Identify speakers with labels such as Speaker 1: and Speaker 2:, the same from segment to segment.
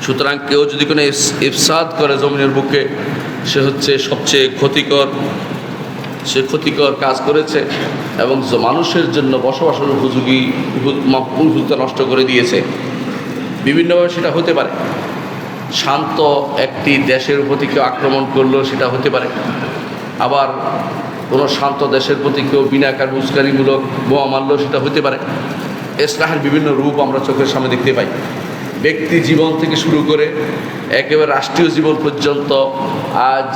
Speaker 1: সুতরাং কেউ যদি কোনো ইফসাদ করে জমিনের বুকে, সে হচ্ছে সবচেয়ে ক্ষতিকর কাজ করেছে এবং মানুষের জন্য বসবাসের উপযোগী উপযুক্ততা নষ্ট করে দিয়েছে। বিভিন্নভাবে সেটা হতে পারে। শান্ত একটি দেশের প্রতি কেউ আক্রমণ করলো, সেটা হতে পারে। আবার কোনো শান্ত দেশের প্রতি কেউ বিনাকার উস্কানিমূলক বোমা মারল, সেটা হতে পারে। ইসলাহের বিভিন্ন রূপ আমরা চোখের সামনে দেখতে পাই। ব্যক্তি জীবন থেকে শুরু করে একেবারে রাষ্ট্রীয় জীবন পর্যন্ত আজ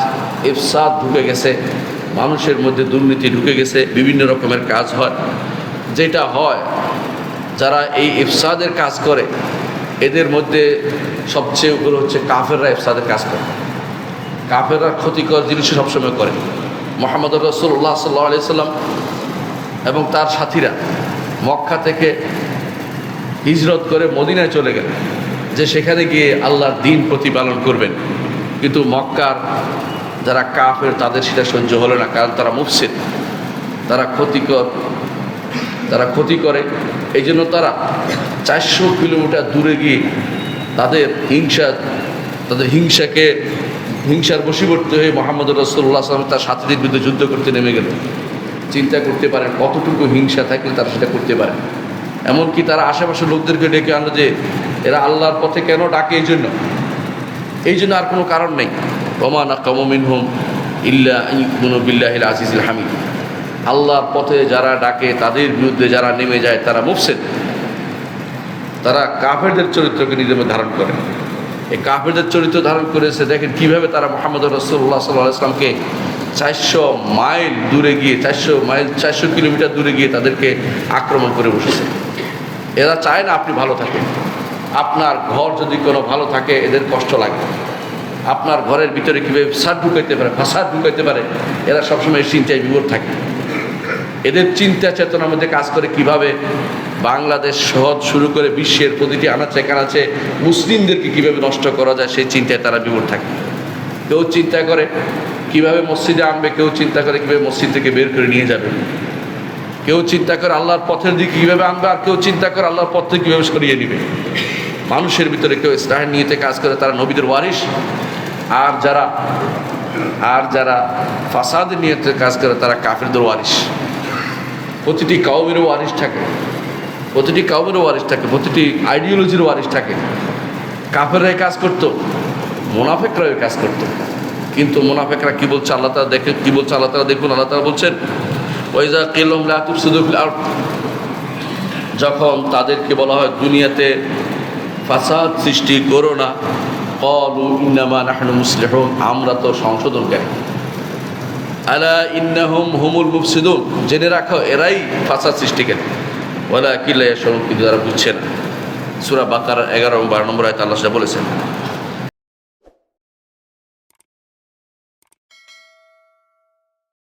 Speaker 1: ইফসাদ ঢুকে গেছে, মানুষের মধ্যে দুর্নীতি ঢুকে গেছে, বিভিন্ন রকমের কাজ হয়। যেটা হয়, যারা এই ইফসাদের কাজ করে এদের মধ্যে সবচেয়ে উপরে হচ্ছে কাফেররা ইফসাদের কাজ করে। কাফেররা ক্ষতিকর জিনিস সবসময় করে। মুহাম্মদ রাসূলুল্লাহ সাল্লাল্লাহু আলাইহি সাল্লাম এবং তার সাথীরা মক্কা থেকে হিজরত করে মদিনায় চলে গেলেন, যে সেখানে গিয়ে আল্লাহর দ্বীন প্রতিপালন করবেন। কিন্তু মক্কার যারা কাফের তাদের সেটা সহ্য হলো না, কারণ তারা মুফসিদ, তারা ক্ষতি করে। এই জন্য তারা 400 কিলোমিটার দূরে গিয়ে তাদের হিংসার বশীভূত হয়ে মুহাম্মদ রাসূলুল্লাহ সাল্লাল্লাহু আলাইহি ওয়াসাল্লাম তার সাথীদের বিরুদ্ধে যুদ্ধ করতে নেমে গেল। চিন্তা করতে পারেন কতটুকু হিংসা থাকলে তারা সেটা করতে পারে। এমনকি তারা আশেপাশের লোকদেরকে ডেকে আনলো যে এরা আল্লাহর পথে কেন ডাকে, এই জন্য আর কোনো কারণ নেই। ওমা নাকামু মিনহুম ইল্লা আন ইউমিনু বিল্লাহিল আজিজিল হামিদ। আল্লাহর পথে যারা ডাকে, তাদের বিরুদ্ধে যারা নেমে যায়, তারা মুফসিদ, তারা কাফেরদের চরিত্রকে নিজের মধ্যে ধারণ করে। এই কাফেরদের চরিত্র ধারণ করেছে। দেখেন কীভাবে তারা মুহাম্মদ রাসূলুল্লাহ সাল্লাল্লাহু আলাইহি ওয়াসাল্লামকে 400 মাইল দূরে গিয়ে 400 কিলোমিটার দূরে গিয়ে তাদেরকে আক্রমণ করে বসেছে। এরা চায় না আপনি ভালো থাকেন। আপনার ঘর যদি কোনো ভালো থাকে এদের কষ্ট লাগে। আপনার ঘরের ভিতরে কীভাবে ফাসাদ ঢুকাইতে পারে এরা সবসময় চিন্তায় বিভোর থাকে। এদের চিন্তা চেতনার মধ্যে কাজ করে কিভাবে বাংলাদেশ শহর শুরু করে বিশ্বের প্রতিটি আনাচে কানাচে মুসলিমদেরকে কীভাবে নষ্ট করা যায়, সেই চিন্তায় তারা বিভোর থাকে। কেউ চিন্তা করে কিভাবে মসজিদে আনবে, কেউ চিন্তা করে কীভাবে মসজিদ থেকে বের করে নিয়ে যাবে, কেউ চিন্তা করে আল্লাহর পথের দিকে কীভাবে আনবে, আর কেউ চিন্তা করে আল্লাহর পথ থেকে কীভাবে সরিয়ে নেবে। মানুষের ভিতরে কেউ ইসলাহের নিয়তে কাজ করে, তারা নবীদের ওয়ারিস। আর যারা ফাসাদের নিয়তে কাজ করে তারা কাফেরদের ওয়ারিস। প্রতিটি কওমেরও ওয়ারিস থাকে, প্রতিটি আইডিওলজির ওয়ারিস থাকে। কাফেররাই কাজ করতো, মুনাফিকরাও কাজ করতো। কিন্তু মুনাফিকরা কি বলছে আল্লাহ তাআলা দেখেন, কি বলছে আল্লাহ তাআলা দেখুন। আল্লাহ তাআলা বলছেন ওয়াইজা কিলুম লা তুফসিদু ফিল আরদ, যখন তাদেরকে বলা হয় দুনিয়াতে ফাসাদ সৃষ্টি করো না, ক্বালু ইন্নামা নাহনু মুসলিহুন, আমরা তো সংশোধনকারী। আলা ইন্নাহুম হুমুল মুফসিদুন, জেনে রাখো এরাই ফাসাদ সৃষ্টিকারী। ওয়ালাকিন লা ইয়াশউরুন, কিন্তু তারা বুঝছে না। সূরা বাকারার 11 এবং 12 নম্বর আয়াতে আল্লাহ সেটা বলেছেন।